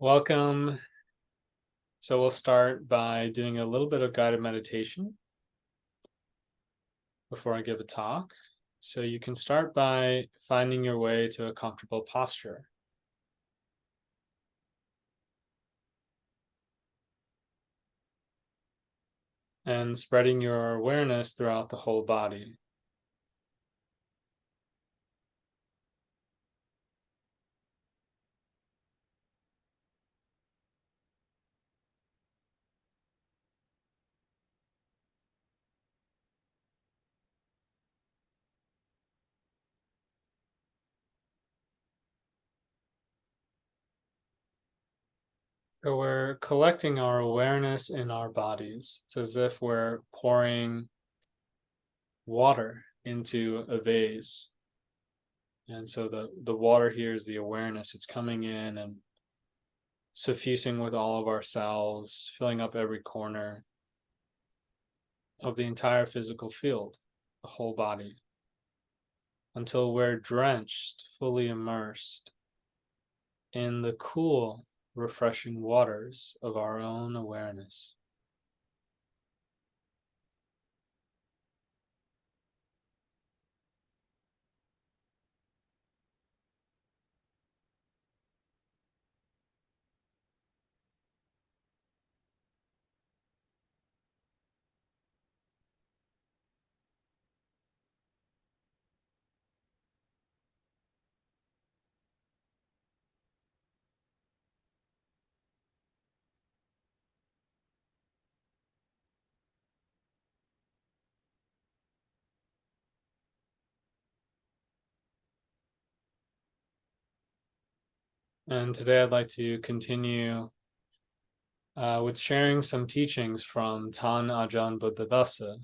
Welcome. So we'll start by doing a little bit of guided meditation before I give a talk. So you can start by finding your way to a comfortable posture and spreading your awareness throughout the whole body. So we're collecting our awareness in our bodies. It's as if we're pouring water into a vase. And so the water here is the awareness. It's coming in and suffusing with all of our cells, filling up every corner of the entire physical field, the whole body, until we're drenched, fully immersed in the cool, refreshing waters of our own awareness. And today I'd like to continue with sharing some teachings from Tan Ajahn Buddhadasa,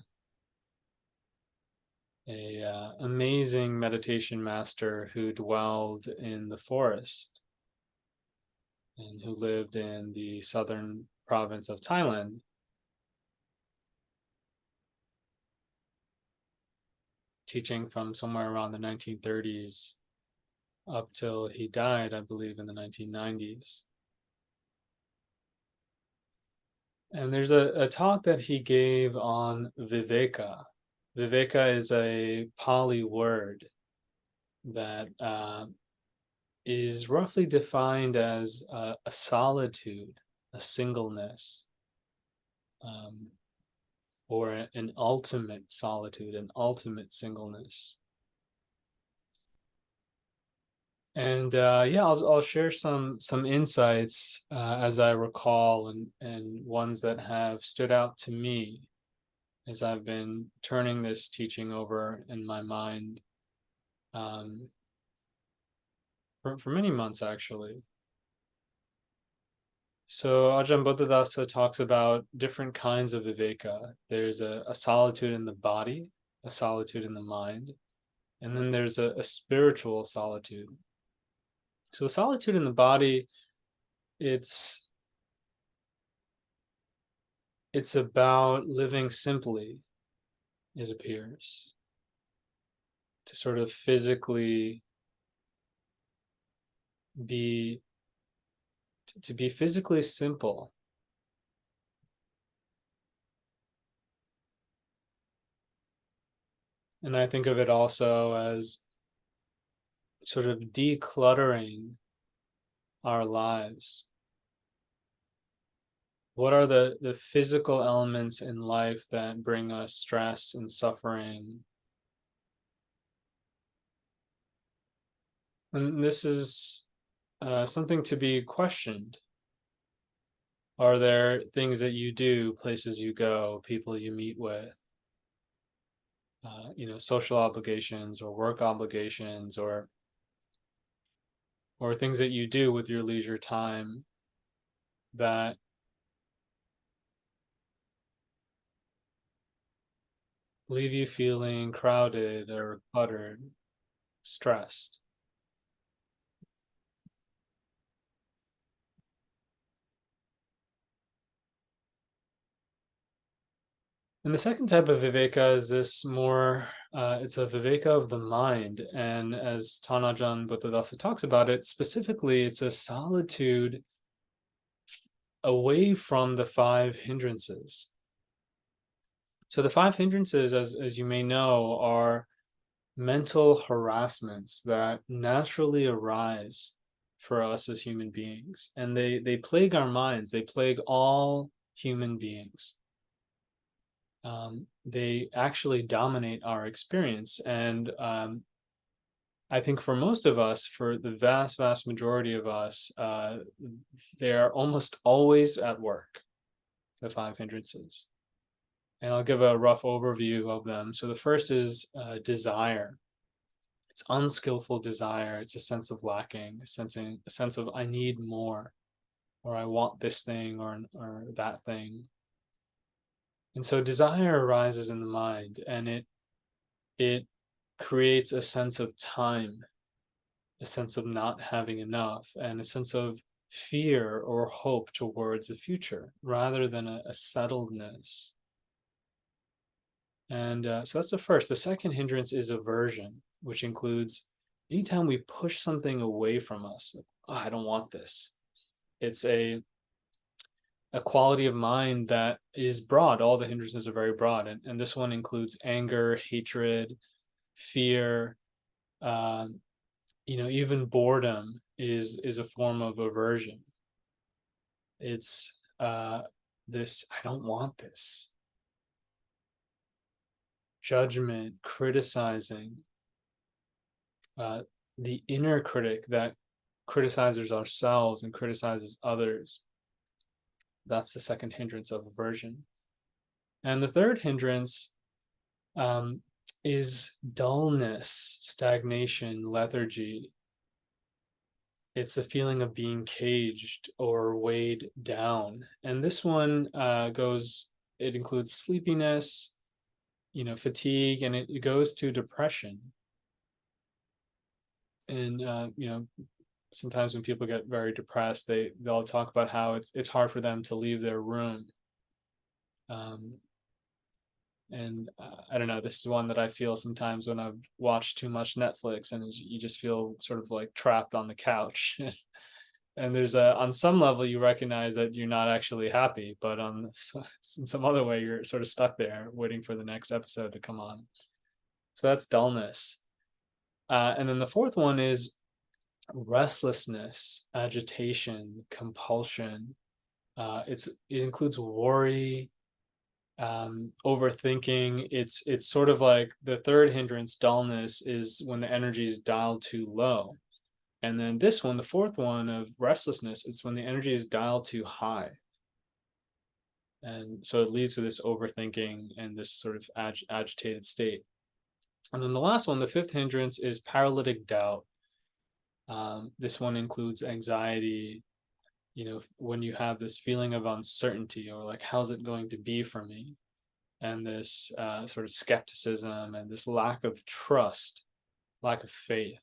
a amazing meditation master who dwelled in the forest and who lived in the southern province of Thailand, teaching from somewhere around the 1930s up till he died, I believe, in the 1990s. And there's a talk that he gave on viveka. Viveka is a Pali word that is roughly defined as a solitude, a singleness, um, or an ultimate solitude, an ultimate singleness. And yeah, I'll share some insights as I recall, and ones that have stood out to me as I've been turning this teaching over in my mind um, for many months actually. So Ajahn Buddhadasa talks about different kinds of viveka. There's a solitude in the body, a solitude in the mind, and then there's a spiritual solitude. So the solitude in the body, it's it's about living simply, it appears, to sort of physically be to be physically simple. And I think of it also as sort of decluttering our lives. What are the physical elements in life that bring us stress and suffering? And this is something to be questioned. Are there things that you do, places you go, people you meet with, social obligations or work obligations, or things that you do with your leisure time that leave you feeling crowded or cluttered, stressed? And the second type of viveka is this more, it's a viveka of the mind. And as Tanajan Buddhadasa talks about it, specifically, it's a solitude away from the five hindrances. So the five hindrances, as you may know, are mental harassments that naturally arise for us as human beings, and they plague our minds. They plague all human beings. They actually dominate our experience, and I think for most of us, for the vast majority of us, they are almost always at work, the five hindrances. And I'll give a rough overview of them. So the first is desire. It's unskillful desire. It's a sense of lacking, a sense of I need more, or I want this thing or that thing. And so desire arises in the mind, and it creates a sense of time, a sense of not having enough, and a sense of fear or hope towards the future rather than a settledness. And so that's the first. The second hindrance is aversion, which includes anytime we push something away from us, like, oh, I don't want this. It's a quality of mind that is broad. All the hindrances are very broad. And this one includes anger, hatred, fear, even boredom is a form of aversion. It's this, I don't want this. Judgment, criticizing, the inner critic that criticizes ourselves and criticizes others. That's the second hindrance of aversion. And the third hindrance is dullness, stagnation, lethargy. It's the feeling of being caged or weighed down. And this one it includes sleepiness, fatigue, and it goes to depression. And sometimes when people get very depressed, they'll talk about how it's hard for them to leave their room. And I don't know, this is one that I feel sometimes when I've watched too much Netflix, and you just feel sort of like trapped on the couch. And there's on some level you recognize that you're not actually happy, but in some other way you're sort of stuck there waiting for the next episode to come on. So that's dullness. And then the fourth one is restlessness, agitation, compulsion. It includes worry, overthinking. It's sort of like the third hindrance, dullness, is when the energy is dialed too low. And then this one, the fourth one of restlessness, is when the energy is dialed too high. And so it leads to this overthinking and this sort of agitated state. And then the last one, the fifth hindrance, is paralytic doubt. This one includes anxiety, when you have this feeling of uncertainty, or like, how's it going to be for me? And this sort of skepticism and this lack of trust, lack of faith.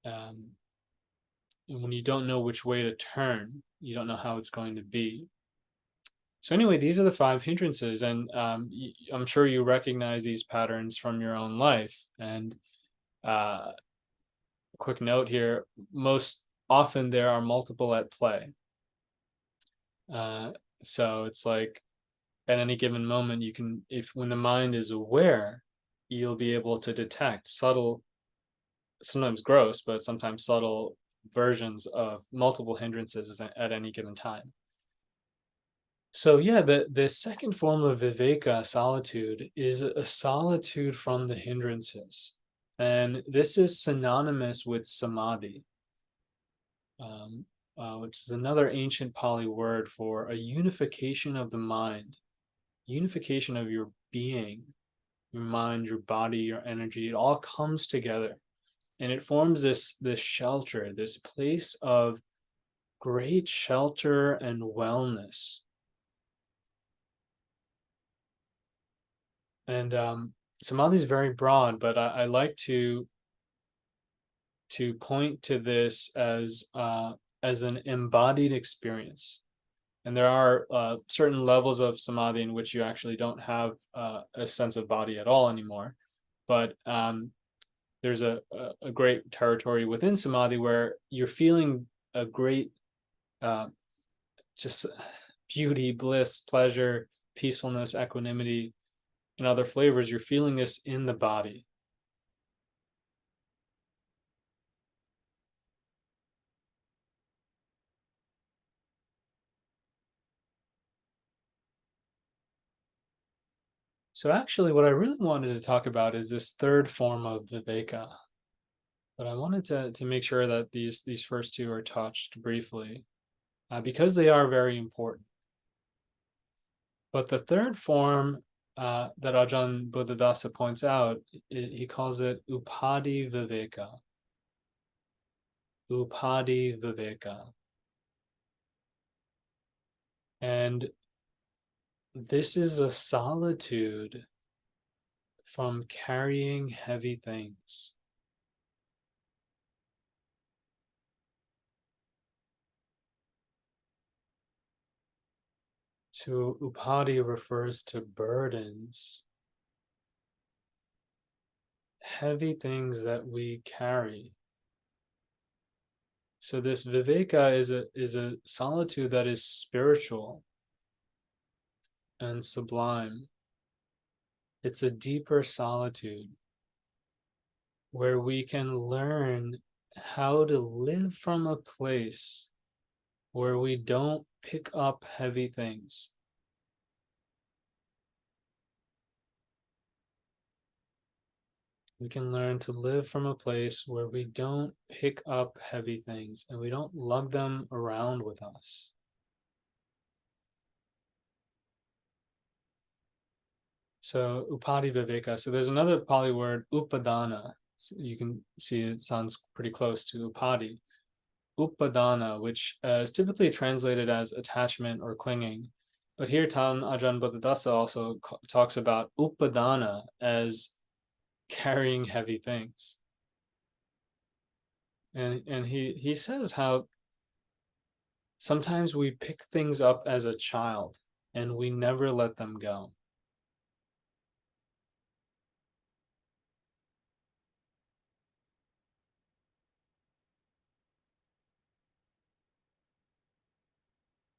And when you don't know which way to turn, you don't know how it's going to be. So anyway, these are the five hindrances, and I'm sure you recognize these patterns from your own life. And quick note here, most often there are multiple at play. So it's like at any given moment, when the mind is aware, you'll be able to detect subtle, sometimes gross, but sometimes subtle versions of multiple hindrances at any given time. So yeah, the second form of viveka, solitude, is a solitude from the hindrances. And this is synonymous with samadhi, which is another ancient Pali word for a unification of the mind, unification of your being, your mind, your body, your energy. It all comes together, and it forms this shelter, this place of great shelter and wellness. And samadhi is very broad, but I like to point to this as an embodied experience. And there are certain levels of samadhi in which you actually don't have a sense of body at all anymore. But there's a great territory within samadhi where you're feeling a great just beauty, bliss, pleasure, peacefulness, equanimity, and other flavors. You're feeling this in the body. So actually, what I really wanted to talk about is this third form of viveka. But I wanted to make sure that these first two are touched briefly, because they are very important. But the third form that Ajahn Buddhadasa points out, he calls it Upadhi Viveka. Upadhi Viveka. And this is a solitude from carrying heavy things. So Upadhi refers to burdens, heavy things that we carry. So this viveka is a solitude that is spiritual and sublime. It's a deeper solitude where we can learn how to live from a place where we don't pick up heavy things. We can learn to live from a place where we don't pick up heavy things and we don't lug them around with us. So Upadhi Viveka. So there's another Pali word, Upadana. So you can see it sounds pretty close to Upadhi. Upadana, which is typically translated as attachment or clinging. But here Ajahn Buddhadasa also talks about Upadana as carrying heavy things. And he says how sometimes we pick things up as a child and we never let them go.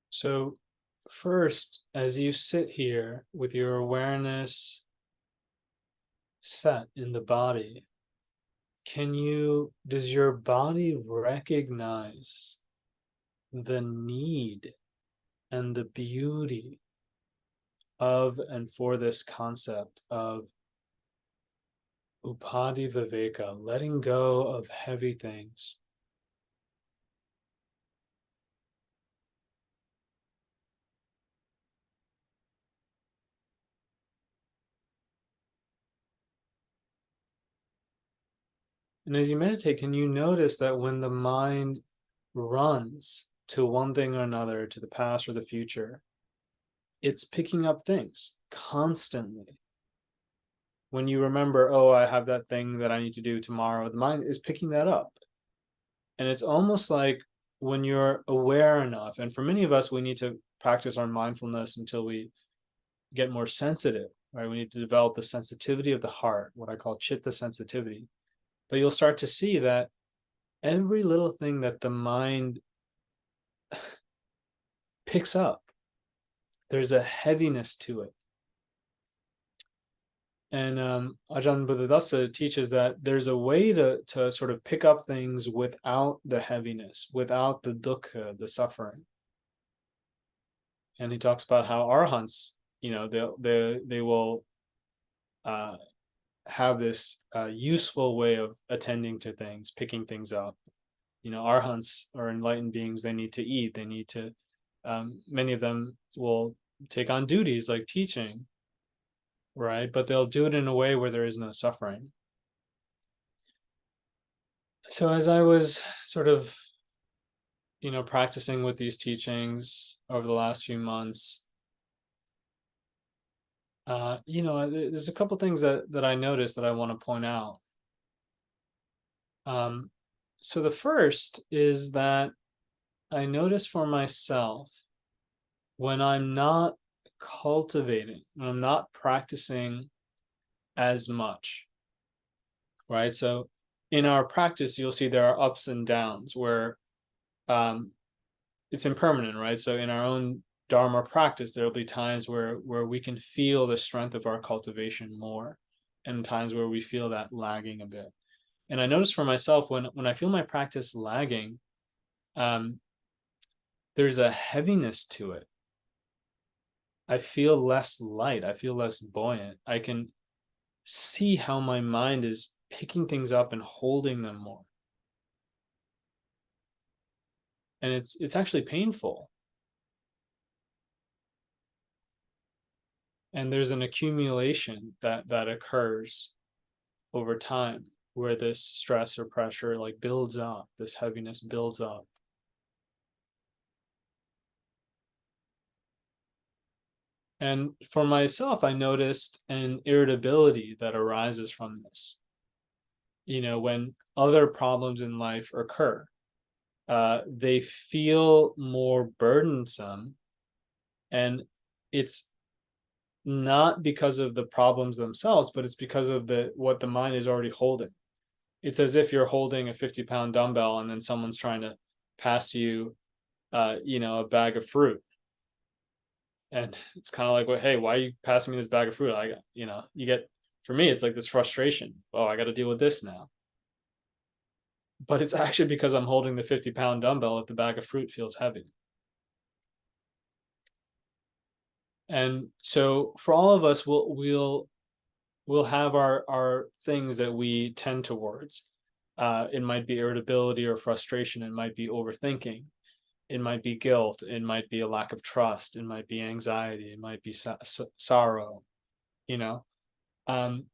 So first, as you sit here with your awareness set in the body, does your body recognize the need and the beauty of and for this concept of Upadhi Viveka, letting go of heavy things? And as you meditate, can you notice that when the mind runs to one thing or another, to the past or the future, it's picking up things constantly? When you remember, oh, I have that thing that I need to do tomorrow, the mind is picking that up. And it's almost like when you're aware enough, and for many of us, we need to practice our mindfulness until we get more sensitive, right? We need to develop the sensitivity of the heart, what I call chitta sensitivity. But you'll start to see that every little thing that the mind picks up, there's a heaviness to it. And Ajahn Buddhadasa teaches that there's a way to sort of pick up things without the heaviness, without the dukkha, the suffering. And he talks about how arhants, they will have this useful way of attending to things, picking things up. Arhants or enlightened beings, they need to eat, they need to, many of them will take on duties like teaching, right? But they'll do it in a way where there is no suffering. So as I was sort of, practicing with these teachings over the last few months, there's a couple things that I noticed that I want to point out. So the first is that I notice for myself when I'm not cultivating, when I'm not practicing as much, right? So in our practice, you'll see there are ups and downs where it's impermanent, right? So in our own Dharma practice, there'll be times where we can feel the strength of our cultivation more, and times where we feel that lagging a bit. And I notice for myself, when I feel my practice lagging, um, there's a heaviness to it. I feel less light. I feel less buoyant. I can see how my mind is picking things up and holding them more. And it's actually painful. And there's an accumulation that occurs over time where this stress or pressure like builds up, this heaviness builds up. And for myself, I noticed an irritability that arises from this. When other problems in life occur, they feel more burdensome, and it's not because of the problems themselves, but it's because of what the mind is already holding. It's as if you're holding a 50-pound dumbbell and then someone's trying to pass you, a bag of fruit. And it's kind of like, well, hey, why are you passing me this bag of fruit? You get, for me, it's like this frustration. Oh, I got to deal with this now. But it's actually because I'm holding the 50-pound dumbbell that the bag of fruit feels heavy. And so for all of us, we'll have our things that we tend towards. It might be irritability or frustration. It might be overthinking. It might be guilt. It might be a lack of trust. It might be anxiety. It might be sorrow. You know. Um,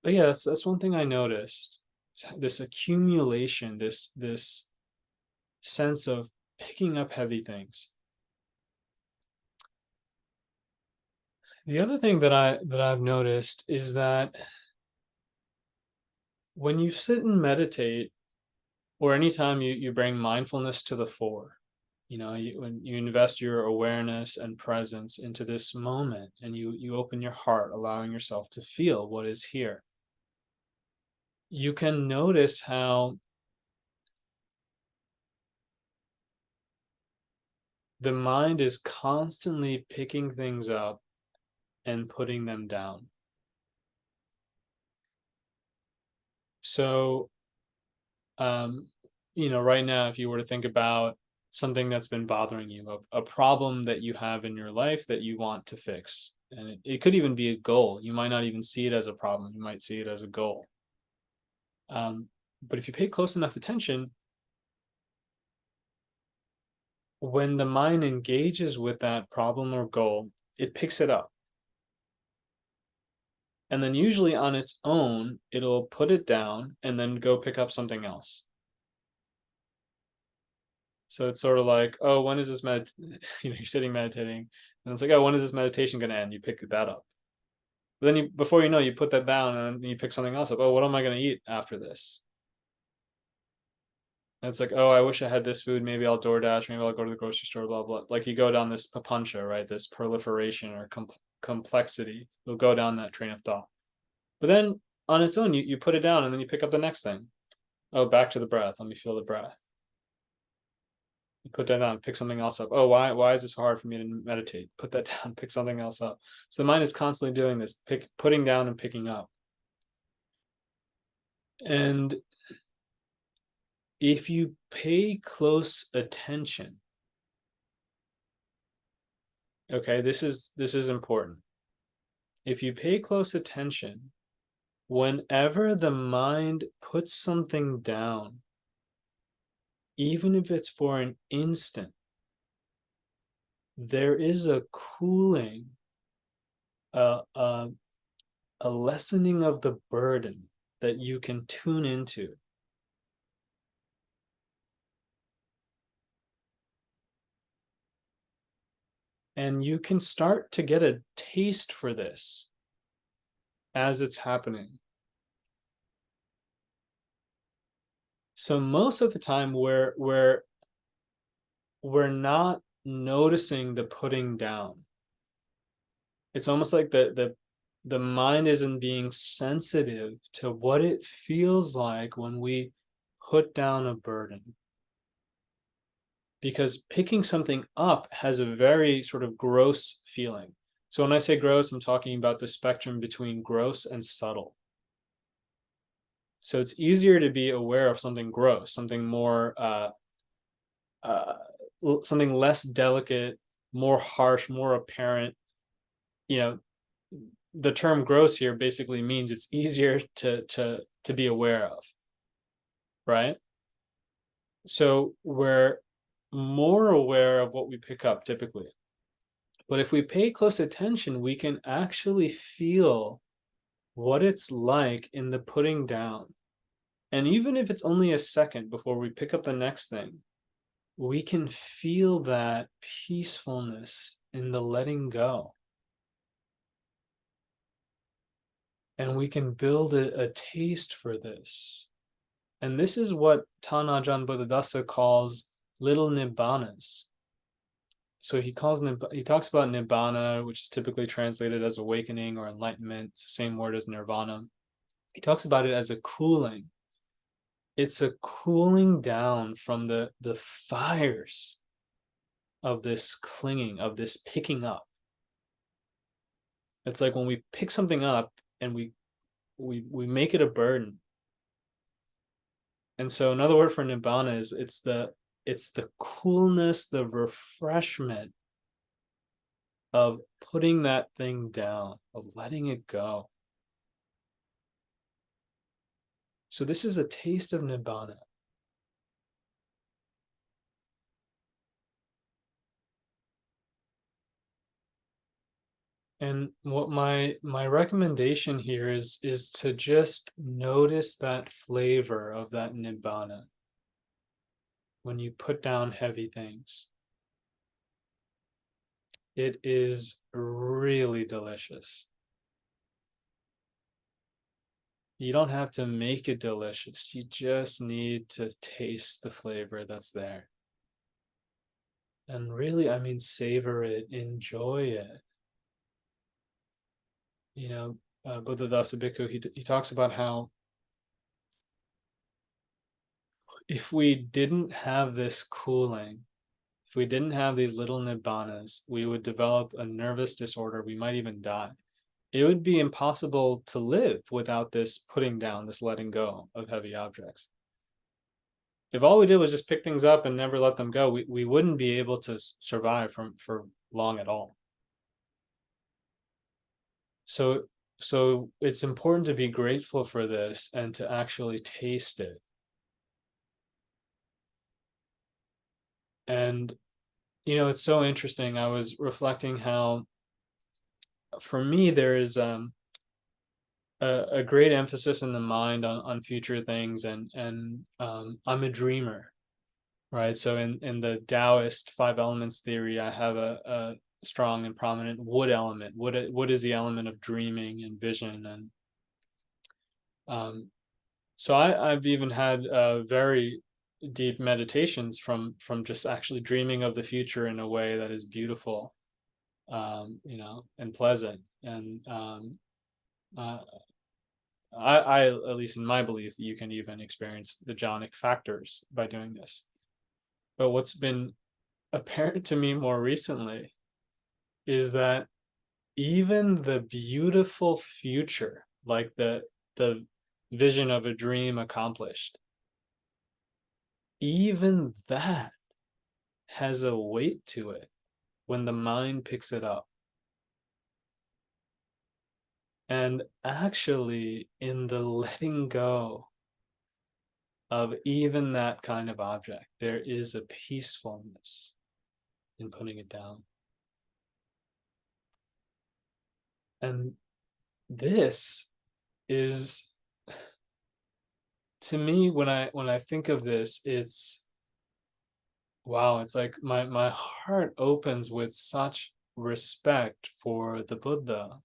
but yeah, that's one thing I noticed. This accumulation, this sense of picking up heavy things. The other thing that I've noticed is that when you sit and meditate, or anytime you bring mindfulness to the fore, when you invest your awareness and presence into this moment, and you open your heart, allowing yourself to feel what is here, you can notice how the mind is constantly picking things up and putting them down. So, right now, if you were to think about something that's been bothering you, a problem that you have in your life that you want to fix, and it could even be a goal. You might not even see it as a problem, you might see it as a goal. But if you pay close enough attention, when the mind engages with that problem or goal, it picks it up. And then usually on its own, it'll put it down and then go pick up something else. So it's sort of like, oh, when is this you're sitting meditating, and it's like, oh, when is this meditation going to end? You pick that up. But then before you know, you put that down and then you pick something else up. Oh, what am I going to eat after this? And it's like, oh, I wish I had this food. Maybe I'll DoorDash. Maybe I'll go to the grocery store. Blah blah. Like you go down this papancha, right? This proliferation or complexity. You'll go down that train of thought. But then on its own, you put it down and then you pick up the next thing. Oh, back to the breath. Let me feel the breath. You put that down, pick something else up. Oh, why is this hard for me to meditate? Put that down, pick something else up. So the mind is constantly doing this, putting down and picking up. And if you pay close attention, okay, this is important. If you pay close attention, whenever the mind puts something down, even if it's for an instant, there is a cooling, a lessening of the burden that you can tune into. And you can start to get a taste for this as it's happening. So most of the time we're not noticing the putting down. It's almost like the mind isn't being sensitive to what it feels like when we put down a burden. because picking something up has a very sort of gross feeling. So when I say gross, I'm talking about the spectrum between gross and subtle. So it's easier to be aware of something gross, something more, uh, something less delicate, more harsh, more apparent. You know, the term gross here basically means it's easier to be aware of, right? So we're more aware of what we pick up typically. But if we pay close attention, we can actually feel what it's like in the putting down. And even if it's only a second before we pick up the next thing, we can feel that peacefulness in the letting go. And we can build a taste for this. And this is what Tanajan Buddhadasa calls little nibbanas. So he talks about nibbana, which is typically translated as awakening or enlightenment. It's the same word as nirvana. He talks about it as a cooling. It's a cooling down from the fires of this clinging, of this picking up. It's like when we pick something up and we make it a burden. And so another word for nibbana is it's the coolness, the refreshment of putting that thing down, of letting it go. So this is a taste of nibbana. And what my recommendation here is to just notice that flavor of that nibbana when you put down heavy things. It is really delicious. You don't have to make it delicious. You just need to taste the flavor that's there. And really, I mean, savor it, enjoy it. You know, Buddhadasa Bhikkhu, he talks about how if we didn't have this cooling, if we didn't have these little nibbanas, we would develop a nervous disorder. We might even die. It would be impossible to live without this putting down, this letting go of heavy objects. If all we did was just pick things up and never let them go, we wouldn't be able to survive for long at all. So it's important to be grateful for this and to actually taste it. And you know, it's so interesting. I was reflecting how for me there is a great emphasis in the mind on future things, and I'm a dreamer, right? So in the Taoist five elements theory, I have a strong and prominent wood element. Wood is the element of dreaming and vision, and so I've even had very deep meditations from just actually dreaming of the future in a way that is beautiful, you know, and pleasant. And uh, I, at least in my belief, you can even experience the jhanic factors by doing this. But what's been apparent to me more recently is that even the beautiful future, like the vision of a dream accomplished, even that has a weight to it when the mind picks it up. And actually, in the letting go of even that kind of object, there is a peacefulness in putting it down. And this is, to me, when I think of this, it's wow, it's like my heart opens with such respect for the Buddha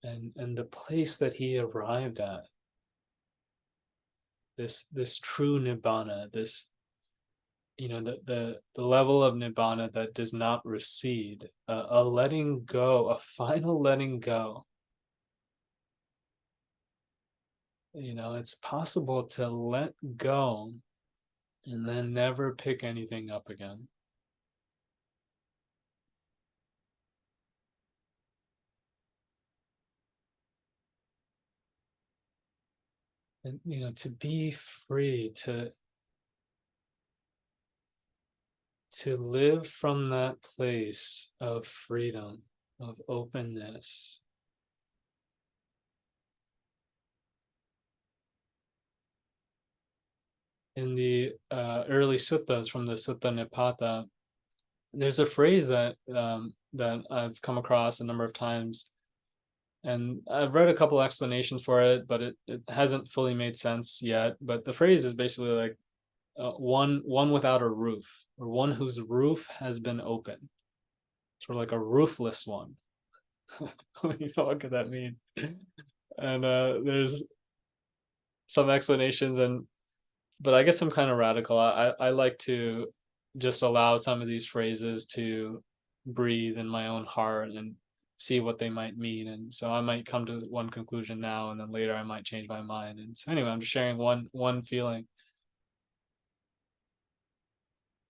and the place that he arrived at. This true nibbana, this, you know, the level of nibbana that does not recede, a letting go, a final letting go. You know, it's possible to let go and then never pick anything up again. And to be free, to live from that place of freedom, of openness. In the early suttas from the Sutta Nipata, there's a phrase that I've come across a number of times, and I've read a couple explanations for it, but it hasn't fully made sense yet. But the phrase is basically like one without a roof, or one whose roof has been open, sort of like a roofless one. What could that mean? And there's some explanations, and but I guess I'm kind of radical. I like to just allow some of these phrases to breathe in my own heart and see what they might mean. And so I might come to one conclusion now, and then later I might change my mind. And so anyway, I'm just sharing one feeling.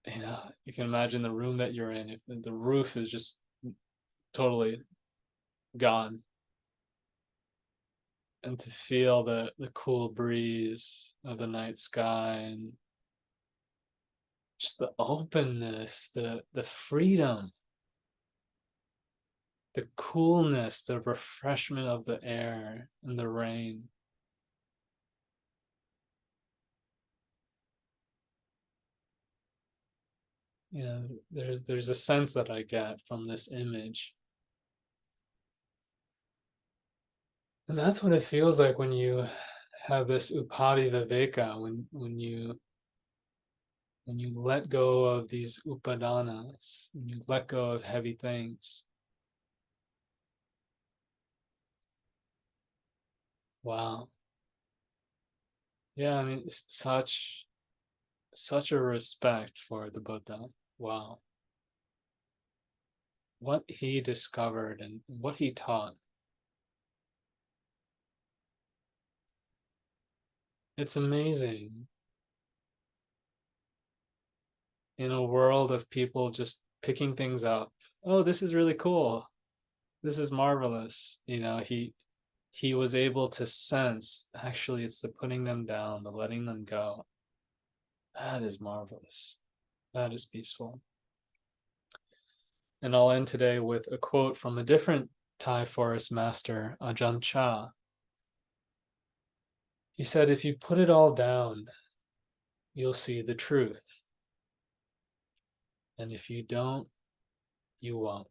You can imagine the room that you're in. If the roof is just totally gone, and to feel the cool breeze of the night sky, and just the openness, the freedom, the coolness, the refreshment of the air and the rain. There's a sense that I get from this image. And that's what it feels like when you have this upadi viveka, when you let go of these upadanas, when you let go of heavy things. Wow. Yeah, I mean, such a respect for the Buddha. Wow. What he discovered and what he taught. It's amazing. In a world of people just picking things up. Oh, this is really cool. This is marvelous. He was able to sense, actually it's the putting them down, the letting them go. That is marvelous. That is peaceful. And I'll end today with a quote from a different Thai forest master, Ajahn Chah. He said, if you put it all down, you'll see the truth. And if you don't, you won't.